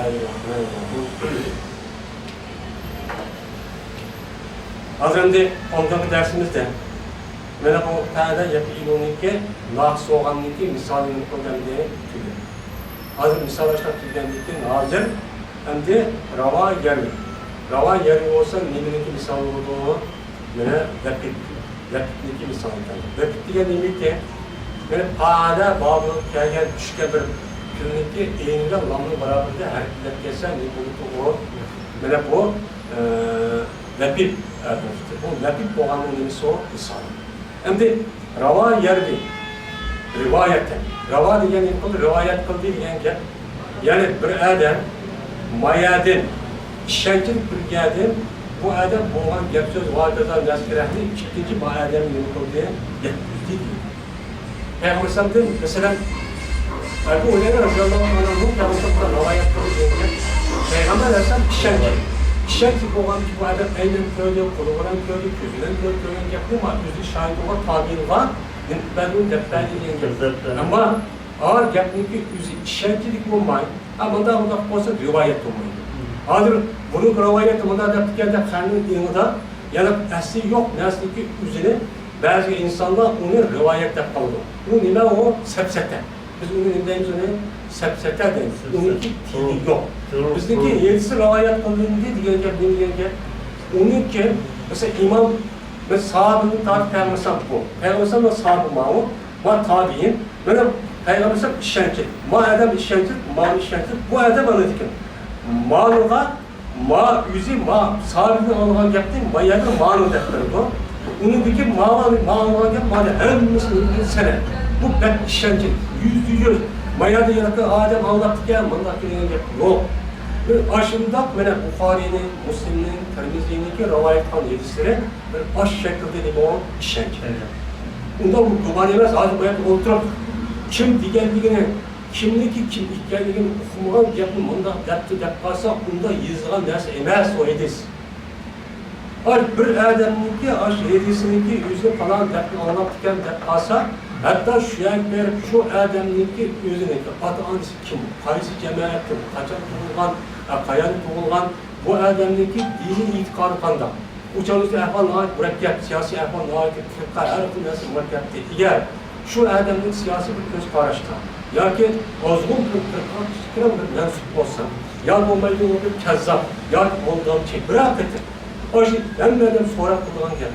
Bismillahirrahmanirrahim. Az önce ondaki dersimizde mana bu ta'da yapiluniki naqs olganligi misolini qo'yganday tugadi. Hozir misol ishlab kelganlikda hozir endi ravo yarmi. Ravo yarmi bo'lsa nimaniki misol bo'ladi? Mana lapitniki misol ekan. Lapit degan nima? Mana ta'da bobi kelgan tushga bir kunlikka enga lamni barobarida harakat kelsa ne bo'ladi? Mana bu lapit. Bu lapit bo'lganning nimasi o misol. Endi ravo yarmi rivoyatdan. Ravo degani rivoyat qildi degan gap. Ya'ni bir odam mayadin ishonchli bilgandan bu odam bo'lgan gap so'z va'dadan nasirahni ikkinchi bu odam nima qildi? Yetkazdi. Payg'ambardan masalan Abu Hurayra radhiyallohu anhu Payg'ambardan rivoyat qilgan Payg'ambar alayhisalom ishonchli bo'lgan bu odam aynan ko'rdi, qo'li bilan ko'rdi, ko'zi bilan ko'rgan gapni o'zi shohid bo'lgan tabiinlar nisbatun dabtani degan gap. Ammo ağır gapniki o'zi ishonchli bo'lmaydi. Bunda unda bo'lsa rivoyat bo'lmaydi. Hozir buni rivoyat bunda deb kelganda qanday deyiladi? Yana asli yo'q narsaki o'zini ba'zi insonlar uni rivoyat deb qoldi. Bu nima o? Sapsata. Biz uni nima deymiz uni? Sapsata deymiz. Uniki tili yo'q. Bizniki yelsi rivoyat qilindi degan gap nima degan gap? Uniki mesela imam ve sahabının tabi Peygamber bu. Peygamber ve sahabı ma'u ve tabi'in. Böyle Peygamber işkence. Ma adam işkence, ma işkence. Bu adam anladıkken. Ma'nuğa, ma yüzü, ma sahabının anlayan yaptı. Ma yadı ma'nu defter bu. Onun deki ma'nuğa yap, ma da en sene. Bu ben işkence. Yüz. Ma yadı yadı adam anlattıkken, mandakken yap. Yok. Aşında böyle Bukhari'nin, Müslim'in, Tirmizi'nin ki rivayet kan yedisleri aş şekilde de bu işkence. Bunda bu duman yemez, az bayat oturup kim digenliğine, kimlik kim digenliğine okumadan yapın, bunda yaptı yapmazsa bunda yazılan dersi emez o edis. Aş bir adamın ki aş edisinin ki yüzü falan yapın anlatırken yapmazsa hatta şu yan verip şu adamın ki yüzüne ki adı anısı kim, karısı cemaat kim, kaçak bulungan, kayan bulungan bu adamın ki dini itikadı kanda. Uçağımızda ehval ait mürekkep, siyasi ehval ait, fıkha, arifin nasıl mürekkepti. Eğer şu adamın siyasi bir göz karıştı, ya ki azgın bir fikre bir mensup olsa, ya olmayı bir kezzap, ya ondan bırak etti. O şey, ben adam sonra kullan gel.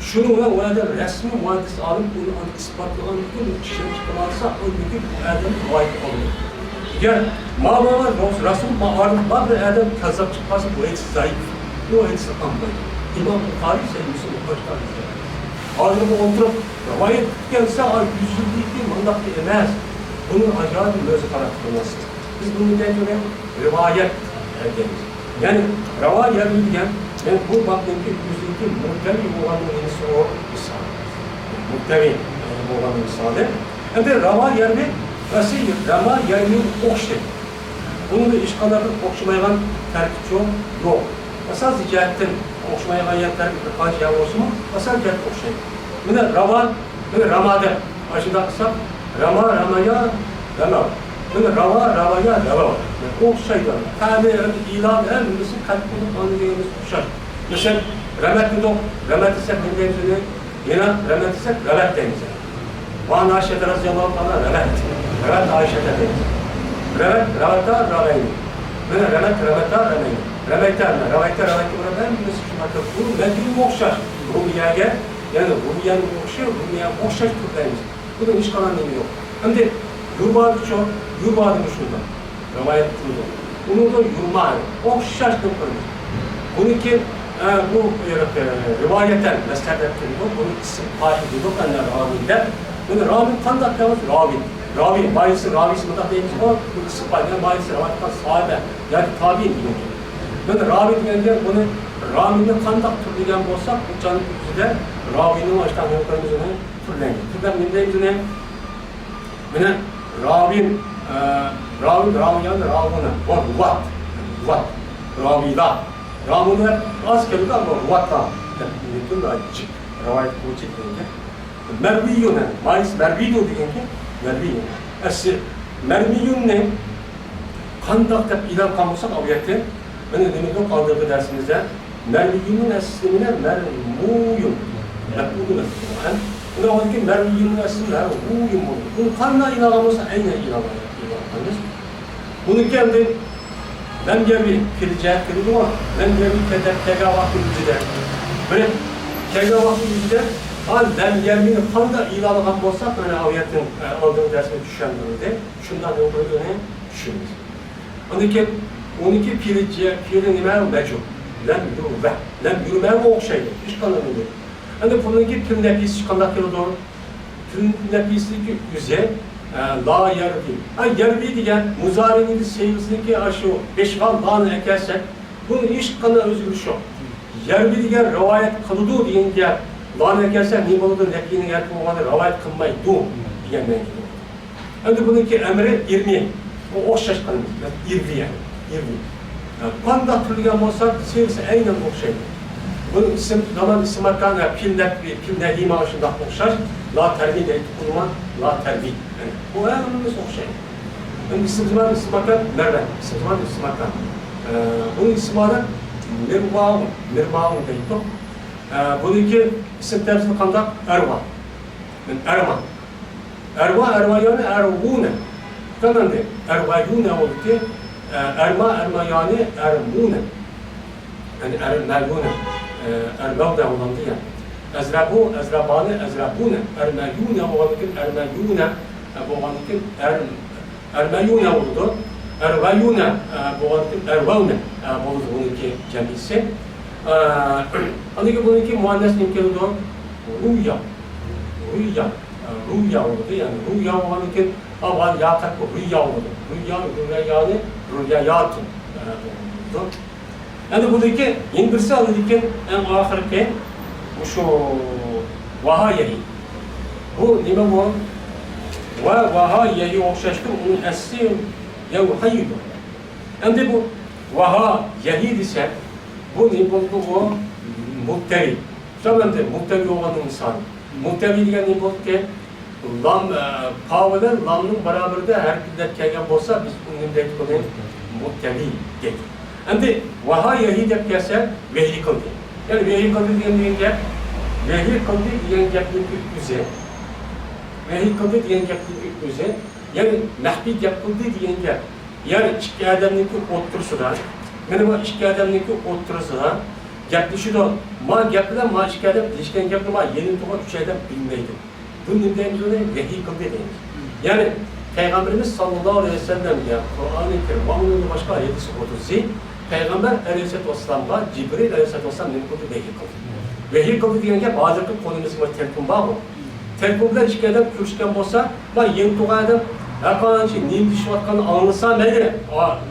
Şunu o adam resmi mühendis alıp bunu ispatlayan bütün kişiler çıkarsa, o bütün bu adam ait oluyor. Eğer mağlalar, Resul mağarında bir adam kezzap çıkarsa bu hepsi zayıf, bu hepsi anlayın. İmam Bukhari sevgisi bu baştan izler. Ağzını oturup rivayet gelse yüzüldüğü ki mandaklı emez. Bunun acayip bir mevzu karakterması. Biz bunu ne diyoruz? Rivayet deriz. Yani rivayet diyen, yani bu bakımdaki yüzündeki muhtevi olanın yenisi o misal. Muhtevi olanın misali. Hem de rivayet mi? Nasıl rivayet mi okşayın. Bunun da işgallarda okşamayan terk çok yok. Asal ziyaretten okşamaya ayetler birkaç yer olsun mu? Asal cihat okşayın. Buna ramada. Aşıda kısa ramaya. Buna ravaya. Okşaydı. Tabi ilan emrisi kalbini anlayacağımız okşar. Mesela ramet isek ne deniz? Yine ramet isek ramet deniz. Van Ayşe'de razıyallahu anha ramet Ayşe'de deniz. Ramet'ta rameyin. Buna ramet'ta rameyin. Ravayta ben nasıl şunlarda bu mecbur okşar. Rumiye'ye yani Rumiye'nin okşar türlerimiz. Bunun iş kalanlığı yok. Hem de yurbadı çok, yurbadı şundan. Ravayet kurdu. Bunu da yurmağı, okşar türlerimiz. Bununki bu rivayetten mesleder türlü, bunu istiphati duyduk anlar ravinde. Bunu ravin kandak yalnız ravin, bayisi ravisi mıdak deyimiz o, bu istiphati, bayisi ravayettan sahibe, yani tabi'in gibi. Ben ravi diyen bunu ravinin kandak türlügen olsak bu canın yüzüde ravinin açtan yoklarımızın türlenir. Türden neyimizine bana ravin o ruvat ravida ravine az kelime ama ruvattan bütün de açık ravayet bu çektiğinde merviyune malis mervidu diyen ki merviyune merviyun ne qandaq deb e'lon qilmoqsak oyatda mana demak oldingi darsimizda marviyun aslimina marmuyun maqulun unda oldingi marviyun asli marmuyun bu qanday e'lon qilmoqsa aynan e'lon qilamiz buniki endi lam yerbi kelajak keldi mi lam yerbi kelgan vaqt o'zida bir kelgan vaqt o'zida lam yerbini qanday e'lon qilgan bo'lsak mana oyatning oldingi darsda tushunganimizda shundan o'qilgani tushunamiz ondaki 12 fe'li nima majhul lam yurba lam yurmaga o'xshaydi hech qanday bo'lmaydi endi buniki til nafisi qanday keladi til nafisligi o'zi la yarbi yarbi degan muzarining sevgisiniki shu beshqal lani ekersak buni hech qanday o'zgarish yo'q yarbi degan rivoyat qildi degan gap lani ekersak ne bo'ladi nafining gap bo'lganda rivoyat qilmaydi degan ma'noda endi buniki amri irmi o o'xshash qilamiz irvi yani irvi qanday turilgan bo'lsa sevgisi aynan o'xshaydi buni ism zaman ism makan pilnahi mana shunday o'xshash la tarbiy deydi qulma la tarbiy bu hammamiz o'xshaydi endi ism zaman ism makan marra ism zaman ism makan buni ismlari mirmaun deydi buniki ism tafsiri qanday arva arva yani arvuna tamam de ervayuna oldu erma yani ermuna yani ermaguna ermavda olandı ya ezrabu ezrabane ezrabuna ermayuna oldu ermayuna oldu ermayuna oldu ervayuna oldu ervavna oldu bununki cemisi andaki bununki muannes nimkeli oldu rüya oldu yani rüya oldu ama ya tak rüya oldu. Rüya yani rüyayatun. Yani buradaki İngilizce alırken en ahirki şu vahayeyi. Bu nime bu? Vahayeyi okşaştım onun esli yevhayidu. Yani bu vahayeyi ise bu nime oldu bu muhtevi. Tamam de muhtevi olan insan. Muhtevi diyen nime oldu ki lam qavlan lamning barabarida harakatlar kelgan bo'lsa biz uni deb qo'yamiz muttabi deb. Endi vahayahi deb kelsa vahiy qildi. Ya'ni vahiy qildi degan gap vahiy qildi degan gapning o'zi. Vahiy qildi degan gapning o'zi, ya'ni mahbiy gap qildi degan gap. Ya'ni ikki odamning o'tirisida, mana bu ikki odamning o'tirisida gaplashishida ma gap bilan ma ikki odam deyishgan gapni ma yeni tug'an uch odam bilmaydi. Bunun deyimiz ona vahiy kıldı deyimiz. Yani Peygamberimiz sallallahu aleyhi ve sellem'de Kur'an-ı Kerim ve onun başka ayeti sıkıntısı Peygamber aleyhisselatü vesselam'a Cibril aleyhisselatü vesselam ne kıldı? Vahiy kıldı. Vahiy kıldı diyenge bazı konumuzun var telefon bağlı. Telefonda iki adam görüşken olsa ben yeni tuğan adam Erkan'ın şey neyim düşüvatkanı anlasa neydi?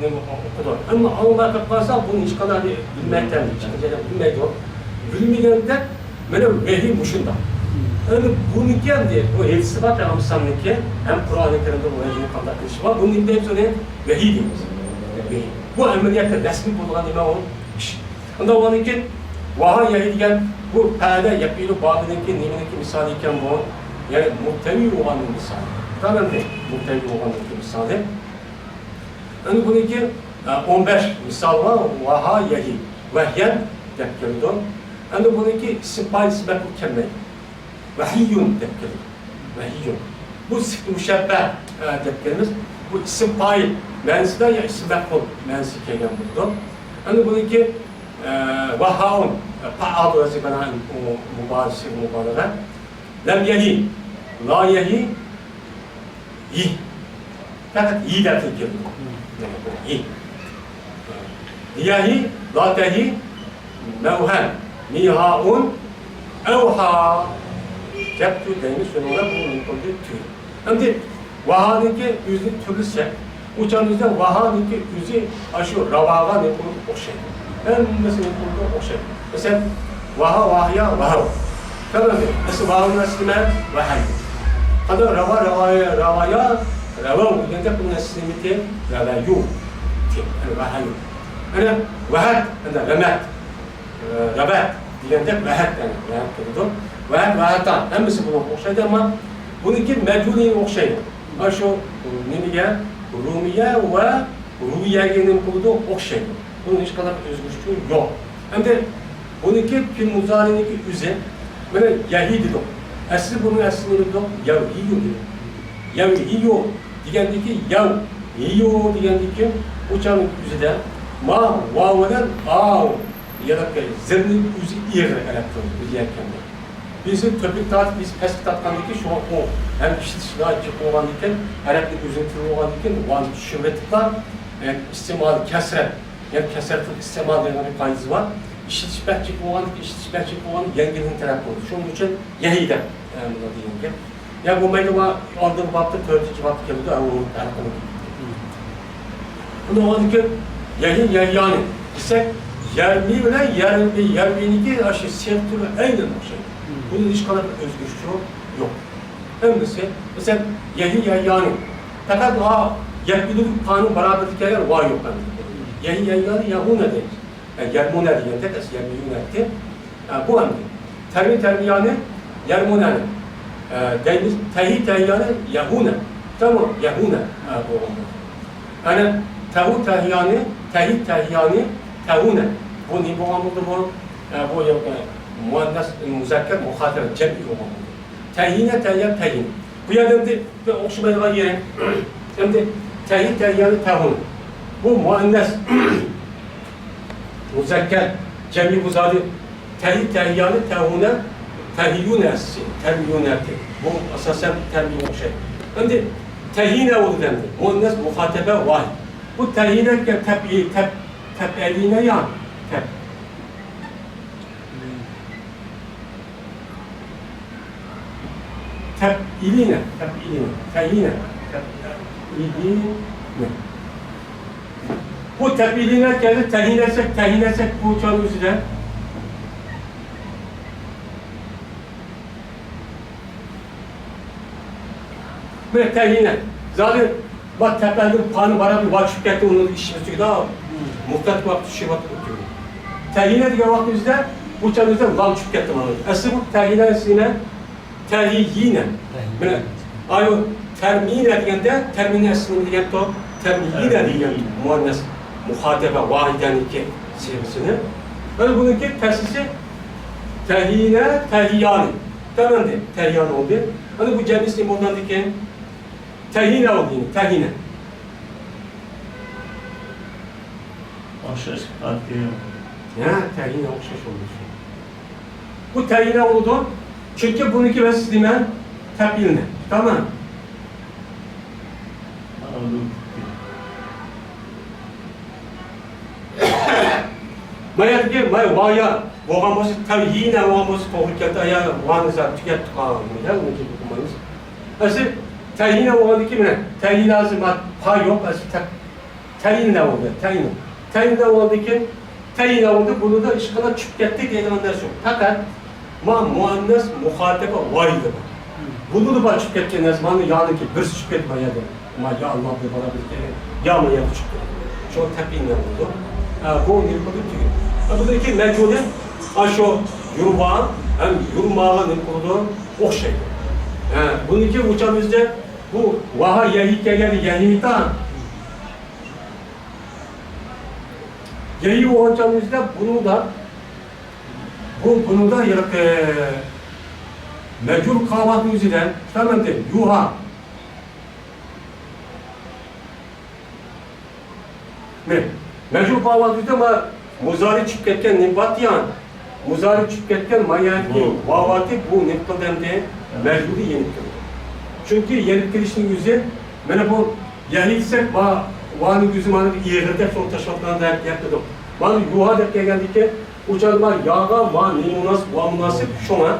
Ne okudu. Ama anlamak varsa bunu hiç kadar bilmekten bilmeydi o. Bilmeyende benim vahiy muşunda. Yani bunu kendi o elçisi var Peygamber'inki hem Kur'an-ı Kerim'de o vahiyini kanıtlamış var. Bunun gibi hepsi ne? Vahiy diyoruz. Bu emeliyatta resmi bulunan nime o iş. Onda onunki vahiy diyen bu perde yapıyla bağlılığınki nimeninki misali iken bu yani muhtevi olanın misali. Tamam mı? Muhtevi olanın misali. Yani bununki 15 misal var. Vahiy. Vahyen yapıyordu. Yani bununki sipay sebep mükemmel. Vahiyyun depkeli. Vahiyyun. Bu müşebbeh depkelimiz. Bu isim fail. Mənsi de ya isim mef'ul. Mənsi kelgen burada. Yani bununki vahaun. Fa'al orası bana mübarisi mübarere. Lem yehi. La yehi. Yi. Fakat yi depkeli keldi. Yi. Yehi. La tehi. Mevhem. Mihaun. Evha. Yaptığı deyimiz sonunda bunun mümkün tür. Şimdi vahaniki yüzü türlüse, uçağınızda vahaniki yüzü aşı ravaga ne kurdu okşaydı. En mesela kurdu okşaydı. Mesela vahya vahav. Tamam mı? Mesela vahav nasıl demek? Vahay. Hatta ravaya ravav. Yine bunun neslimiti ravayu. Yani vahayu. Yani vahat, yani ramat. Rabat. Diyende vahat yani. Vahat kurdu. Vahattan. Hemisi bunu okşaydı ama bununki mecburiye okşaydı. Şu nemiye, Rumiye ve ruhiyenin kurduğu okşaydı. Bunun hiç kadar özgürlüğü yok. Hem de bununki fil muzariniki üze, böyle yahidi de. Aslı bunun aslında da yav yiyor diyor. Yav yiyor digendeki yav yiyor digendeki uçanın üzede ma vaveden av ya da zerni üzü yer elektronu diyerken bizim topik tat biz pesk tatkandaki şu an o hem kişi daha çok olan iken Araplık üzüntülü olan iken van şöhretler istimal kesret yani kesretin istimal denen bir kaydı var. İşitişbekçik olan yengenin tarafı oldu. Şunun için yahide buna diyeyim ki. Ya bu meyve aldığım baktı, törtücü baktı geldi, onun tarafını gitti. Bunu oldu ki yani ise yerli ile yerliğindeki aşı sektörü aynı şey. Bunun hiç kadar özgürlüğü yok. Mesela yani. Fakat yerlilik kanun beraberlik yerler var yok. Yani yahu ne değil? Yermune diyende de yermune bu anlamda. Termiyane yermune. Deniz tehiyane yahune. Tamam yahune bu anlamda. Yani tehiyane tehune. Bu ne bu anlamda bu yok muannas muzakker muhatebe cem'i olmalı. Tehin. Bu yerde okşamaya yere şimdi tehiyane tehune. Bu muannas muzakker, cem'i muzadi, tehiyyanı tehune, tehiyyûnesi, termiyûneti. Bu asasen termiyon şey. Şimdi tehine oldu dendi. Muannas muhatebe vahid. Bu tehine ki teb'eline yan. Teb'iline. Tehine. Bu teb'iline geldi, tehinesek bu uçağın üzerine. Ve tehine. Zaten bak tepenin panı bana bir vakıf gitti, onun işimiz çünkü daha muhtemelen vakti şey vakti tutuyor. Tehine diye vaktimizde bu uçağın üzerine vakıf gitti bana. Asıl bu tehinesine tehiyine. Ayo termine diyende, termine aslında diyen to, termine diyen muannas. Muhatebe vahiden iki sevgisini. Böyle bununki tersisi tehine, tehiyyani. Tamam de, tehiyyan oldu. Hani bu cemisi imondan diken tehine oldu yine, tehine. Okşaş, adliye Ya, tehine okşaş olmuş. Bu tehine oldu. Çünkü bununki vesile tebiline. Tamam. Anladım. Maya ki vaya boğamız tabii yine boğamız tohukata ya boğanıza tüket tukalım ya onu gibi okumanız. Asıl tayine oldu ki ne? Tayin lazım pay yok asıl tayin ne oldu? Tayin ne oldu ki? Tayin oldu bunu da işkala tüketti diye anlar şu. Fakat muannas muhatebe vardı. Bunu da bak tüketti zaman yani ki bir tüketmeye de. Ama ya Allah bir bana bir kere ya mı ya tüketti. Şu tayin ne oldu? Bu ne kadar buradaki mecburen aşo yurma hem yurmağın kurduğu o şey. Bununki uçağımızda bu vaha yahita yahi uçağımızda bunu da mecbur kahvaltı üzerinden tamam değil yuha ne mecbur kahvaltı üzerinden muzari çıkırken nibatiyan, muzari çıkırken mayaki, vavati bu nibkademde mecburi yenip kılıyor. Çünkü yenip kılışın yüzü, bana bu yahilsek vani yüzü manı yığırda son taşvatlarına da yaptırdım. Bana yuha depke geldi ki, uçanlar yağa vani münasip şuna,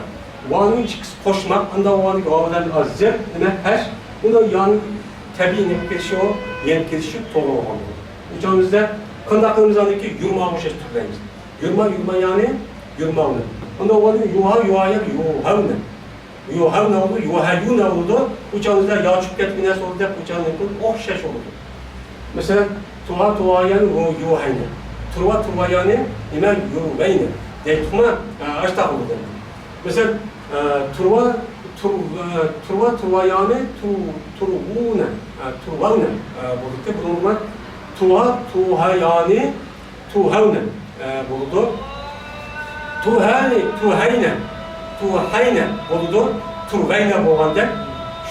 vani içkisi koşmak, anda vani havadan azzer, demek her, bunda yani tabi yenip kılışı o, yenip kılışı doğru olmalı. Uçağımızda kandaklarımızdaki yurma bu şey tutlayız. Yurma yani yurma onu. Onda o zaman yuhaya yuhavne. Yuhavne oldu, yuhayyune oldu. Uçağımızda yağ çıkket binası oldu da uçağın yapıldı. Oh şaş oldu. Mesela tuha yani yuhayne. Tuva yani hemen yurveyne. Deytuma açta oldu. Mesela tuva yani turvune. Turvavne. Bu bunun tuha, tuhayani, tuhevne buldu. Tuhani, tuhayne, tuhayne buldu. Turvayne boğandek.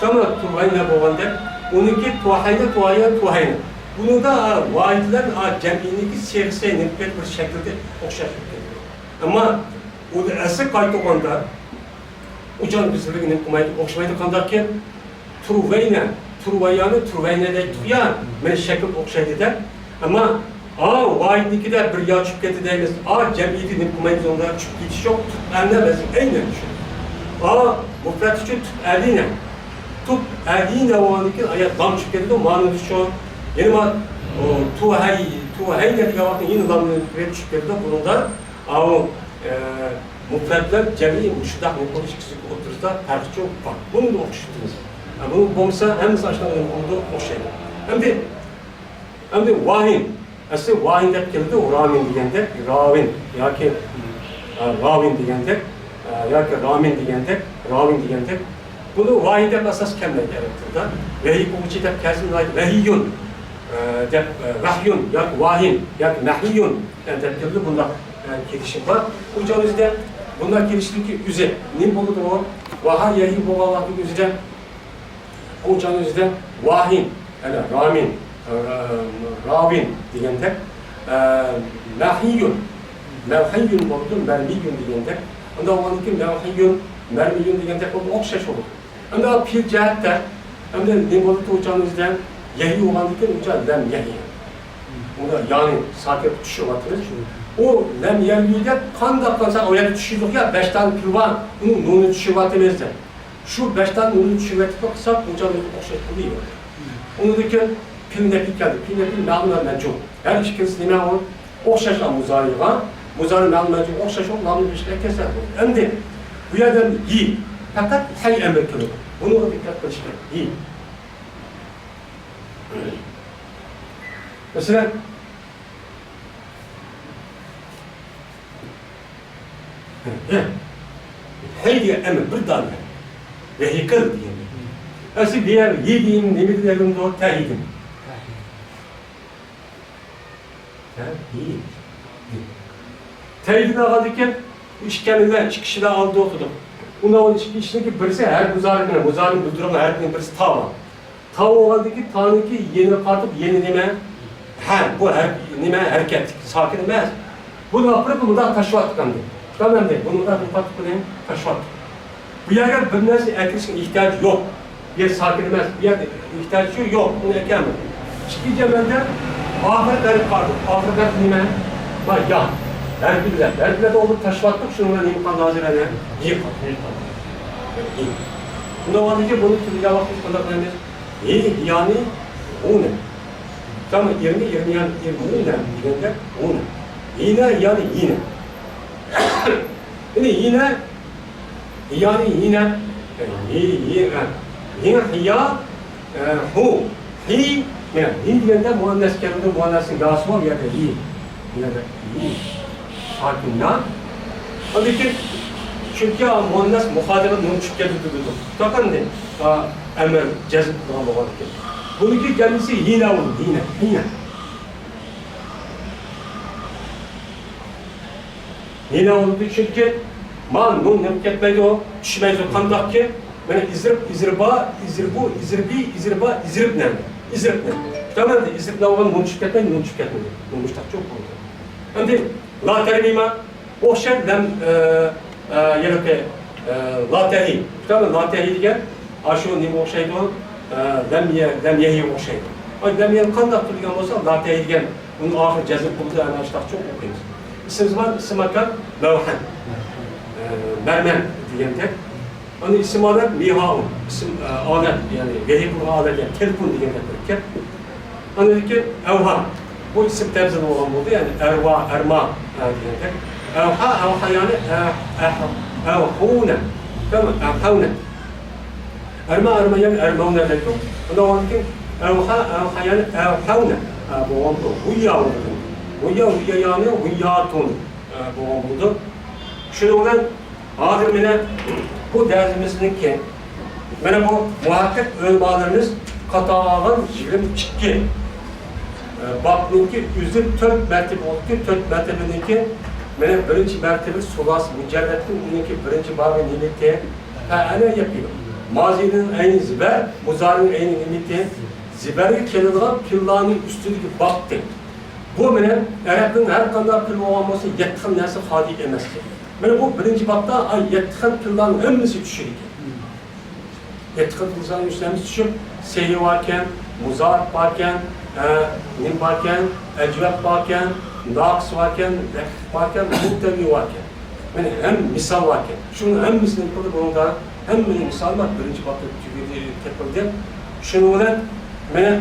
Şama turvayne boğandek. Onunki tuhayne, tuhaya, tuhayne. Bunu da vaidler cemiyindeki siyasi nefret bir şekilde okşaşıp geliyor. Ama o da esas kayıt olanda ucan bizlerinin kumaydı okşamaydı kandarken turvayane, turvayne de tuyan ben şekil okşaydı der. Ama vaidniki de bir yağ çıkıp gitti deyimiz. Cemiyetinin kumaydı onlara çıkıp gidiş yok. Annemezim, aynen düşün. Mufrat için tut eline. Tut eline o andaki ayet lam çıkıp gitti de manı düşüyor. Yani tuhayne diye vaktin yeni lamını çıkıp gitti de bundan mufratlar cemiyi müştak mukoliş kısık otursa tartışıyor var. Bunu da okşutunuz. Bunu bomsa hem saçlarını oldu o şey. Hem de vahin. Aslında vahin de keldi o ramin diyende, ravin. Ya ki ravin diyende, ya ki ramin diyende, ravin diyende. Bunu vahin de asas kelime gerektir da. Vehi bu uçi de kesin vehiyun. Vahyun, ya ki vahin, ya ki nahiyyun. Yani de keldi bunda gelişim var. Bu yüzden bunlar geliştiği üzere. Ne buldu o? Vaha yehi bu Allah'ın üzere. O yüzden vahin, yani ramin, ravin diyende, nahiyyun, mevhiyyun buldu, mermiyyun diyende. Onda olan ki mevhiyyun, mermiyyun diyende o okşaş olur. Onda pil cihette, onda ne buldu o yüzden yehi olan ki o lem yehi. Onda yani sakıp düşüyor atırız. O lem yehi'de kanda kansa oraya düşürdük ya 5 tane pil var, bunun nunu düşüyor atımızda. Şu 5 tane nunu düşüyor atırsak hocam okşaş buluyor. Onu da ki pilinde pil geldi, pilinde pil mağlumen mencuk. Her işkisi ne olur? Okşaşla muzariga, muzari mağlumen mencuk okşaş olur, mağlumen bir şey keser. Hem de bu yerden iyi, fakat hay emir kılıyor. Bunu da dikkat kılışlar, iyi. Mesela hey diye emir bir tane vehikal diye. Aslında diğer yediğim nimetlerim doğru tehidim. Tehidine alırken işkemiden çıkışına aldı okudum. Bundan içindeki birisi her muzarın bulduran her birisi tava. Tava olandaki tanrıki yeni kartıp yeni nime bu her nime hareket sakin emez. Bunu yapıp bundan taşıvat kandı. Tamam değil. Bunu da bu taşıvat. Bu yerler bir neresi erkesin ihtiyacı yok. Bir sakin emez. Bir yerde ihtiyacı yok. Bunu ekemem. Çıkınca benden ahmetleri kardı. Ahmetler nime var ya. Erbil'de olur taşıvattık şununla nimkan nazirene. Yık. Bunda var ki bunu türlü yavaş bir konaklarımız. Yani o ne? Tamam 20 yani 20 ne? O ne? Yine yani yine. Yani yine hiya hu hi yani hi diyende muannes kelimede muannesin gası var ya da hi yine de hi sakinler tabii ki çünkü muannes muhadebe nun çıkıp durdu takın ne emir cezb durumu var ki bununki kendisi yine olur yine yine oldu çünkü man nun ne ketmedi o düşmedi o kandak ki bana izrib ne? Tamam da izrib ne olan nun çıkıp ketmedi, nun çıkıp çok oldu. Şimdi la terimima o şey lem yelke la tehi. Tamam la tehi diye aşu ne o şeydi o lem yehi o şeydi. Ay lem yehi kandak diye olsa la tehi diye bunun ahir cezip buldu ana işte çok okuyuz. İsim var, isim akan mevhan. Mermen diyente. Onun isim alet mihaun, isim alet yani vehibul alet yani telefon diyente derken. Onun dedi ki evha. Bu isim tebzin olan buldu yani erma diyente. Evha yani evhune. Tamam, evhune. Erma yani ermaune dedik. Ondan sonra ki evha yani evhune. Bu oldu. Huyya oldu. Huyya yani huyyatun. Bu oldu. Şununla ahirmine bu dersimizin ki bana bu muhakkak ölbalarınız katağın 20 çıkkı Babniki üzüm 4 mertebe oldu. 4 mertebedeki benim birinci mertebe sulas mücerrettin uniki birinci babı nimeti ana yapıyor. Mazinin aynı ziber, muzarın aynı nimeti ziberge keladigan pillarning ustidagi baktı. Bu benim Arap'ın her kanada pil olması yetkin narsa hadi emas. Mana bu birinci babda ay yetkin pillarning hammasi tushadi. Yetkin pillarning üstlerimiz tushib, seyi varken, muzar varken, nim varken, ecvab varken, naqs varken, lehf varken, muhtevi varken. Yani hem misal varken. Şunun hemmisini yapıldı bunun hem misal var birinci babda tepildi. Şunun bilen mene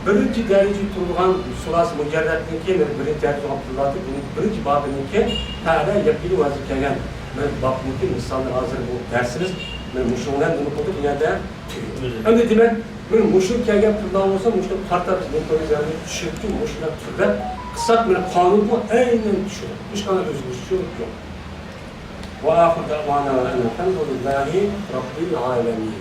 birinci derece turulgan sulas mücerretninki, birinci derece abdullatı, birinci babınınki hala yapılı vazifelen. Babınınki misallar hazır bu dersiniz. Muşundan bunu koyduk yine de önde demek böyle muşun kelgen turlar olsa muşun tartarız. Ne koyacağını düşürtü muşunlar türler. Kısa böyle kanun bu aynen düşürür. Hiç kadar özgürlük yok. Ve ahir davana ve elhamdülillahi Rabbil alemin.